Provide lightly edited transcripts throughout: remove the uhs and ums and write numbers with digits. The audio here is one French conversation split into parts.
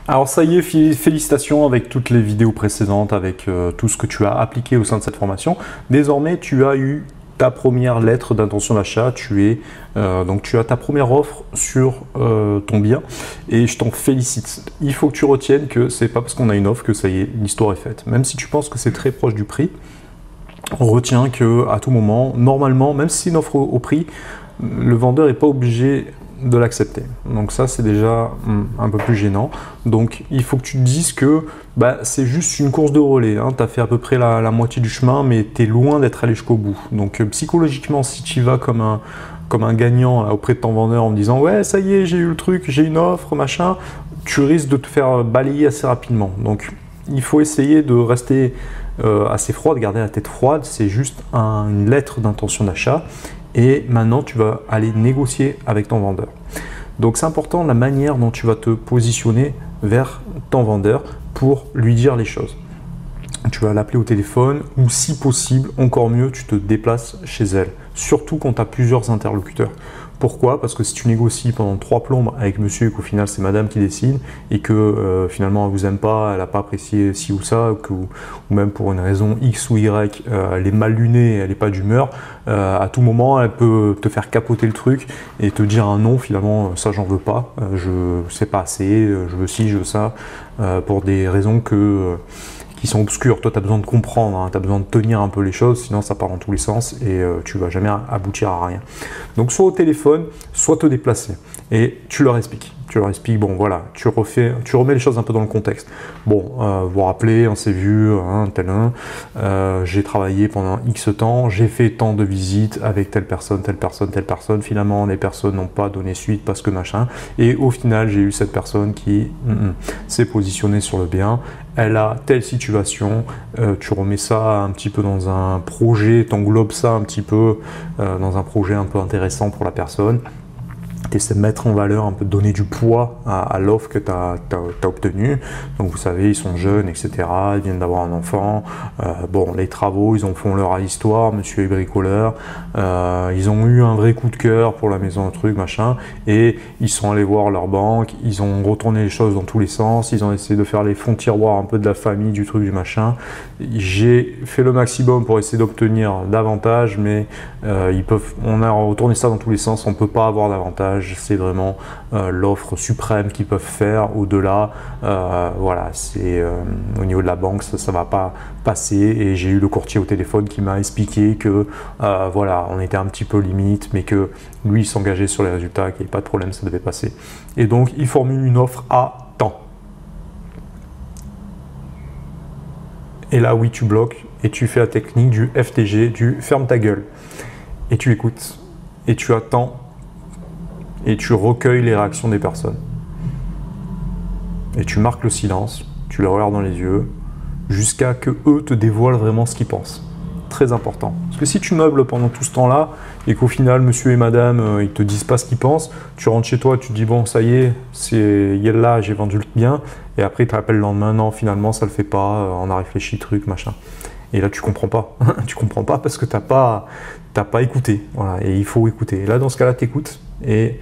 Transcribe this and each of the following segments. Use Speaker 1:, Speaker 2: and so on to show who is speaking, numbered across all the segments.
Speaker 1: Alors ça y est, félicitations avec toutes les vidéos précédentes, avec tout ce que tu as appliqué au sein de cette formation. Désormais, tu as eu ta première lettre d'intention d'achat, donc tu as ta première offre sur ton bien et je t'en félicite. Il faut que tu retiennes que c'est pas parce qu'on a une offre que ça y est, l'histoire est faite. Même si tu penses que c'est très proche du prix, retiens que à tout moment, normalement, même si c'est une offre au prix, le vendeur n'est pas obligé de l'accepter. Donc ça, c'est déjà un peu plus gênant. Donc il faut que tu te dises que c'est juste une course de relais. Hein. Tu as fait à peu près la moitié du chemin, mais tu es loin d'être allé jusqu'au bout. Donc psychologiquement, si tu y vas comme un gagnant là, auprès de ton vendeur en me disant « Ouais, ça y est, j'ai eu le truc, j'ai une offre, machin », tu risques de te faire balayer assez rapidement. Donc il faut essayer de rester assez froid, de garder la tête froide. C'est juste une lettre d'intention d'achat. Et maintenant, tu vas aller négocier avec ton vendeur. Donc, c'est important la manière dont tu vas te positionner vers ton vendeur pour lui dire les choses. Tu vas l'appeler au téléphone ou si possible, encore mieux, tu te déplaces chez elle. Surtout quand tu as plusieurs interlocuteurs. Pourquoi? Parce que si tu négocies pendant 3 plombes avec monsieur et qu'au final c'est madame qui décide et que finalement elle ne vous aime pas, elle n'a pas apprécié ci ou ça, ou même pour une raison X ou Y, elle est mal lunée, elle n'est pas d'humeur, à tout moment elle peut te faire capoter le truc et te dire un non, finalement ça j'en veux pas, je sais pas assez, je veux ci, je veux ça, pour des raisons qui sont obscures. Toi, tu as besoin de comprendre, hein, tu as besoin de tenir un peu les choses, sinon ça part dans tous les sens et tu vas jamais aboutir à rien. Donc, soit au téléphone, soit te déplacer et tu leur expliques. Tu leur expliques, bon voilà, tu remets les choses un peu dans le contexte. Bon, vous vous rappelez, on s'est vu, j'ai travaillé pendant X temps, j'ai fait tant de visites avec telle personne, telle personne, telle personne. Finalement, les personnes n'ont pas donné suite parce que machin. Et au final, j'ai eu cette personne qui s'est positionnée sur le bien. Elle a telle situation, tu remets ça un petit peu dans un projet, tu englobes ça un petit peu dans un projet un peu intéressant pour la personne. Tu essaies de mettre en valeur, un peu de donner du poids à l'offre que tu as obtenue. Donc vous savez, ils sont jeunes, etc. Ils viennent d'avoir un enfant. Bon, les travaux, ils ont fait leur histoire, monsieur est bricoleur. Ils ont eu un vrai coup de cœur pour la maison, un truc, machin. Et ils sont allés voir leur banque, ils ont retourné les choses dans tous les sens. Ils ont essayé de faire les fonds de tiroir un peu de la famille, du truc, du machin. J'ai fait le maximum pour essayer d'obtenir davantage, mais on a retourné ça dans tous les sens, on ne peut pas avoir davantage. C'est vraiment l'offre suprême qu'ils peuvent faire. Au-delà, voilà, c'est au niveau de la banque, ça va pas passer. Et j'ai eu le courtier au téléphone qui m'a expliqué que voilà, on était un petit peu limite, mais que lui il s'engageait sur les résultats, qu'il n'y avait pas de problème, ça devait passer. Et donc il formule une offre à temps. Et là, oui, tu bloques et tu fais la technique du FTG, du ferme ta gueule. Et tu écoutes et tu attends. Et tu recueilles les réactions des personnes. Et tu marques le silence, tu les regardes dans les yeux, jusqu'à que eux te dévoilent vraiment ce qu'ils pensent. Très important. Parce que si tu meubles pendant tout ce temps-là, et qu'au final, monsieur et madame, ils te disent pas ce qu'ils pensent, tu rentres chez toi, tu te dis, bon, ça y est, là, j'ai vendu le bien, et après, tu rappelles le lendemain, non, finalement, ça le fait pas, on a réfléchi, truc, machin. Et là, tu comprends pas. Tu comprends pas parce que t'as pas écouté. Voilà. Et il faut écouter. Et là, dans ce cas-là, tu écoutes. Et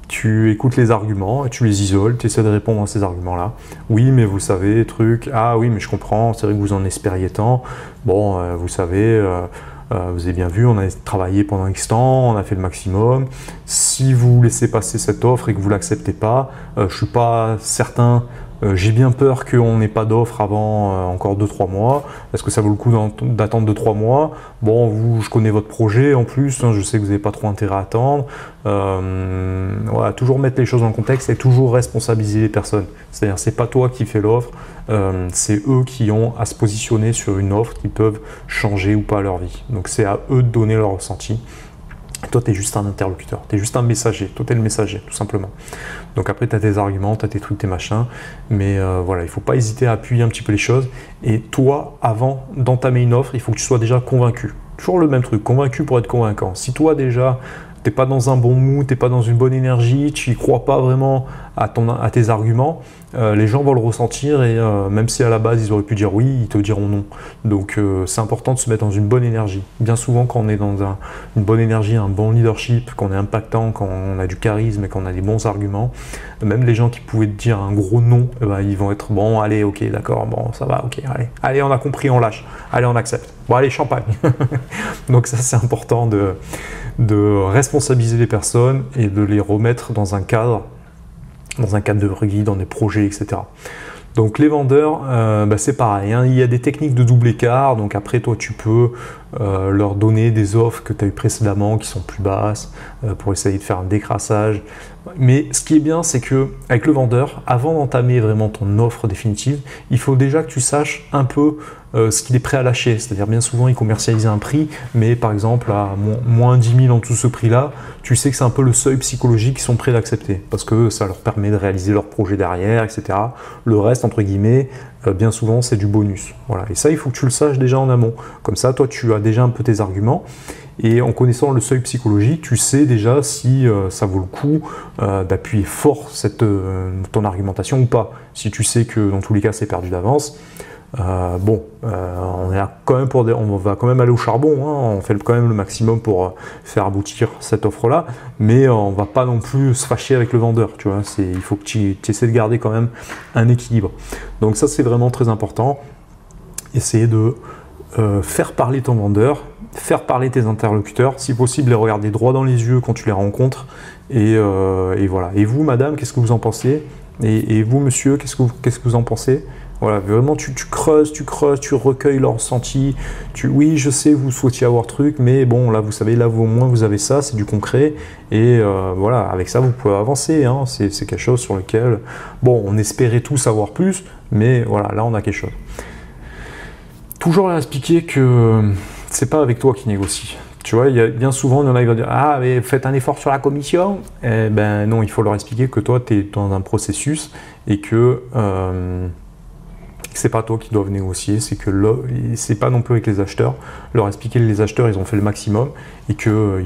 Speaker 1: tu écoutes les arguments, et tu les isoles, tu essaies de répondre à ces arguments-là. Oui, mais vous savez, truc. Ah oui, mais je comprends, c'est vrai que vous en espériez tant. Bon, vous savez, vous avez bien vu, on a travaillé pendant X temps, on a fait le maximum. Si vous laissez passer cette offre et que vous ne l'acceptez pas, je ne suis pas certain. J'ai bien peur qu'on n'ait pas d'offre avant encore 2-3 mois. Est-ce que ça vaut le coup d'attendre 2-3 mois? Bon, je connais votre projet en plus, hein, je sais que vous n'avez pas trop intérêt à attendre. Voilà, toujours mettre les choses dans le contexte et toujours responsabiliser les personnes. C'est-à-dire, c'est pas toi qui fais l'offre, c'est eux qui ont à se positionner sur une offre qui peuvent changer ou pas leur vie. Donc, c'est à eux de donner leur ressenti. Toi, tu es juste un interlocuteur, tu es juste un messager, toi, tu es le messager, tout simplement. Donc après, tu as tes arguments, tu as tes trucs, tes machins, mais voilà, il ne faut pas hésiter à appuyer un petit peu les choses. Et toi, avant d'entamer une offre, il faut que tu sois déjà convaincu. Toujours le même truc, convaincu pour être convaincant. Si toi, déjà, tu n'es pas dans un bon mood, tu n'es pas dans une bonne énergie, tu n'y crois pas vraiment à tes arguments, les gens vont le ressentir et même si à la base ils auraient pu dire oui, ils te diront non. Donc c'est important de se mettre dans une bonne énergie. Bien souvent quand on est dans une bonne énergie, un bon leadership, qu'on est impactant, quand on a du charisme et qu'on a des bons arguments, même les gens qui pouvaient te dire un gros non, ils vont être bon, allez, ok, d'accord, bon, ça va, ok, allez, on a compris, on lâche, allez, on accepte. Bon, allez, champagne. Donc ça, c'est important de responsabiliser les personnes et de les remettre dans un cadre de vie, dans des projets, etc. Donc les vendeurs, c'est pareil, hein, il y a des techniques de double écart, donc après toi tu peux leur donner des offres que tu as eues précédemment qui sont plus basses pour essayer de faire un décrassage. Mais ce qui est bien, c'est que avec le vendeur, avant d'entamer vraiment ton offre définitive, il faut déjà que tu saches un peu ce qu'il est prêt à lâcher. C'est-à-dire bien souvent, il commercialise un prix, mais par exemple à moins 10 000 en dessous de ce prix-là, tu sais que c'est un peu le seuil psychologique qu'ils sont prêts d'accepter parce que ça leur permet de réaliser leur projet derrière, etc. Le reste, entre guillemets, bien souvent, c'est du bonus. Voilà. Et ça, il faut que tu le saches déjà en amont. Comme ça, toi, tu as déjà un peu tes arguments. Et en connaissant le seuil psychologique, tu sais déjà si ça vaut le coup d'appuyer fort ton argumentation ou pas. Si tu sais que dans tous les cas, c'est perdu d'avance, on va quand même aller au charbon, hein, on fait quand même le maximum pour faire aboutir cette offre-là, mais on va pas non plus se fâcher avec le vendeur, tu vois, il faut que tu essaies de garder quand même un équilibre. Donc ça, c'est vraiment très important. Essayer de faire parler ton vendeur, faire parler tes interlocuteurs, si possible les regarder droit dans les yeux quand tu les rencontres, et voilà. Et vous, madame, qu'est-ce que vous en pensez? Et vous, monsieur, qu'est-ce que vous en pensez? Voilà, vraiment, tu creuses, tu recueilles leurs ressentis. Oui, je sais, vous souhaitiez avoir truc, mais bon, là, vous savez, là, au moins, vous avez ça, c'est du concret. Et voilà, avec ça, vous pouvez avancer. Hein, c'est quelque chose sur lequel, bon, on espérait tous savoir plus, mais voilà, là, on a quelque chose. Toujours leur expliquer que c'est pas avec toi qui négocie. Tu vois, il y a bien souvent, il y en a qui vont dire « Ah, mais faites un effort sur la commission ». Eh ben non, il faut leur expliquer que toi, tu es dans un processus et que c'est pas toi qui dois négocier, c'est pas non plus avec les acheteurs. Leur expliquer que les acheteurs, ils ont fait le maximum et qu'ils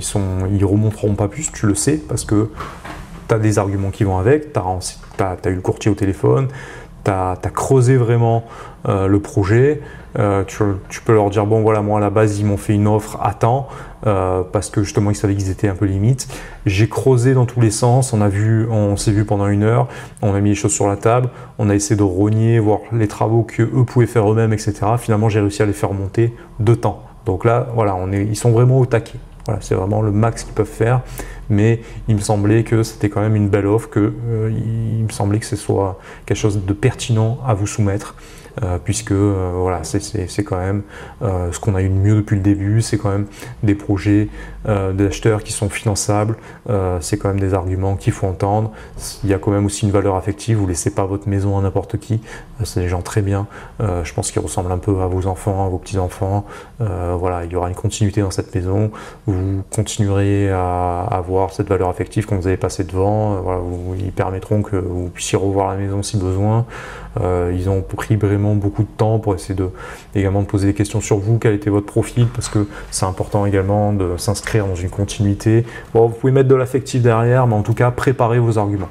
Speaker 1: ils remonteront pas plus, tu le sais, parce que tu as des arguments qui vont avec, tu as eu le courtier au téléphone, tu as creusé vraiment le projet. Tu peux leur dire bon voilà, moi à la base ils m'ont fait une offre à temps parce que justement ils savaient qu'ils étaient un peu limite. J'ai creusé dans tous les sens, on s'est vu pendant 1 heure, on a mis les choses sur la table, on a essayé de rogner, voir les travaux qu'eux pouvaient faire eux-mêmes, etc. Finalement j'ai réussi à les faire monter de temps. Donc là voilà, ils sont vraiment au taquet. Voilà, c'est vraiment le max qu'ils peuvent faire, mais il me semblait que c'était quand même une belle offre, il me semblait que ce soit quelque chose de pertinent à vous soumettre. Puisque voilà, c'est quand même ce qu'on a eu de mieux depuis le début, c'est quand même des projets d'acheteurs qui sont finançables, c'est quand même des arguments qu'il faut entendre. Il y a quand même aussi une valeur affective, vous ne laissez pas votre maison à n'importe qui, c'est des gens très bien, je pense qu'ils ressemblent un peu à vos enfants, à vos petits-enfants, voilà, il y aura une continuité dans cette maison, vous continuerez à avoir cette valeur affective quand vous allez passer devant, voilà, ils permettront que vous puissiez revoir la maison si besoin. Ils ont pris vraiment beaucoup de temps pour essayer également de poser des questions sur vous, quel était votre profil, parce que c'est important également de s'inscrire dans une continuité. Bon, vous pouvez mettre de l'affectif derrière, mais en tout cas, préparez vos arguments.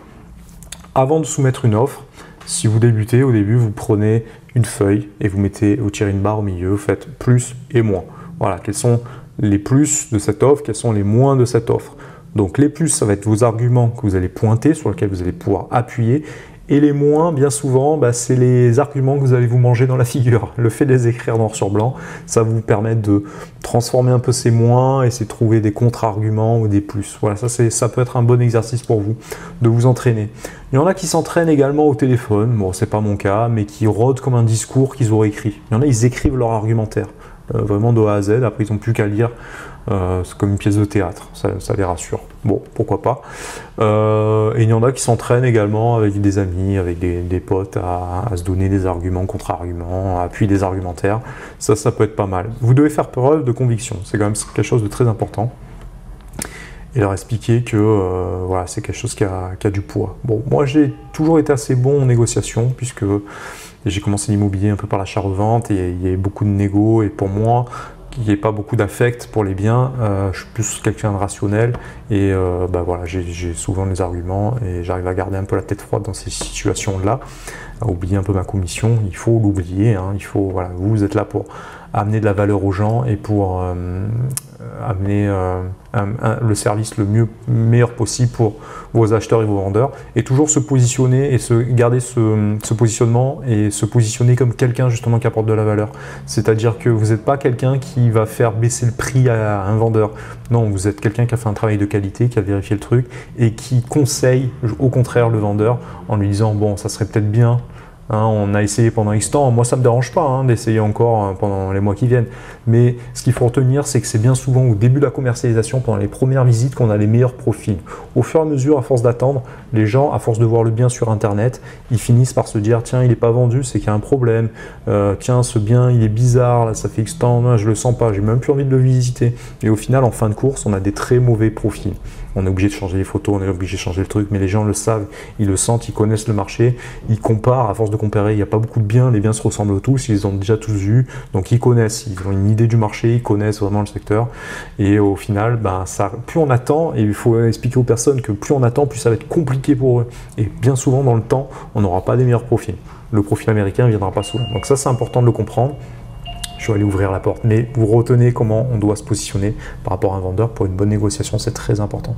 Speaker 1: Avant de soumettre une offre, si vous débutez, au début, vous prenez une feuille et vous tirez une barre au milieu, vous faites plus et moins. Voilà, quels sont les plus de cette offre, quels sont les moins de cette offre. Donc les plus, ça va être vos arguments que vous allez pointer, sur lesquels vous allez pouvoir appuyer. Et les moins, bien souvent, c'est les arguments que vous allez vous manger dans la figure. Le fait de les écrire noir sur blanc, ça va vous permettre de transformer un peu ces moins, essayer de trouver des contre-arguments ou des plus. Voilà, ça peut être un bon exercice pour vous, de vous entraîner. Il y en a qui s'entraînent également au téléphone, bon, c'est pas mon cas, mais qui rôdent comme un discours qu'ils auraient écrit. Il y en a, ils écrivent leur argumentaire, vraiment de A à Z, après ils n'ont plus qu'à lire. C'est comme une pièce de théâtre, ça les rassure. Bon, pourquoi pas. Et il y en a qui s'entraînent également avec des amis, avec des potes à se donner des arguments, contre-arguments, à appuyer des argumentaires. Ça peut être pas mal. Vous devez faire preuve de conviction, c'est quand même quelque chose de très important. Et leur expliquer que voilà, c'est quelque chose qui a du poids. Bon, moi j'ai toujours été assez bon en négociation, puisque j'ai commencé l'immobilier un peu par l'achat-revente, et il y avait beaucoup de négo, et pour moi, n'y ait pas beaucoup d'affect pour les biens. Je suis plus quelqu'un de rationnel et voilà, j'ai souvent les arguments et j'arrive à garder un peu la tête froide dans ces situations-là. À oublier un peu ma commission, il faut l'oublier. Hein, voilà, vous êtes là pour amener de la valeur aux gens et pour amener le service le meilleur possible pour vos acheteurs et vos vendeurs, et toujours se positionner et garder ce positionnement et se positionner comme quelqu'un justement qui apporte de la valeur. C'est-à-dire que vous n'êtes pas quelqu'un qui va faire baisser le prix à un vendeur. Non, vous êtes quelqu'un qui a fait un travail de qualité, qui a vérifié le truc et qui conseille au contraire le vendeur en lui disant bon, ça serait peut-être bien. Hein, on a essayé pendant X temps, moi ça ne me dérange pas hein, d'essayer encore pendant les mois qui viennent. Mais ce qu'il faut retenir, c'est que c'est bien souvent au début de la commercialisation, pendant les premières visites, qu'on a les meilleurs profils. Au fur et à mesure, à force d'attendre, les gens, à force de voir le bien sur Internet, ils finissent par se dire tiens, il n'est pas vendu, c'est qu'il y a un problème. Tiens, ce bien, il est bizarre, là, ça fait X temps, je ne le sens pas, j'ai même plus envie de le visiter. Et au final, en fin de course, on a des très mauvais profils. On est obligé de changer les photos, on est obligé de changer le truc, mais les gens le savent, ils le sentent, ils connaissent le marché, ils comparent, à force de comparer, il n'y a pas beaucoup de biens, les biens se ressemblent tous, ils les ont déjà tous vus, donc ils connaissent, ils ont une idée du marché, ils connaissent vraiment le secteur, et au final, plus on attend, et il faut expliquer aux personnes que plus on attend, plus ça va être compliqué pour eux, et bien souvent dans le temps, on n'aura pas des meilleurs profils. Le profil américain ne viendra pas souvent, donc ça c'est important de le comprendre. Je vais aller ouvrir la porte, mais vous retenez comment on doit se positionner par rapport à un vendeur pour une bonne négociation, c'est très important.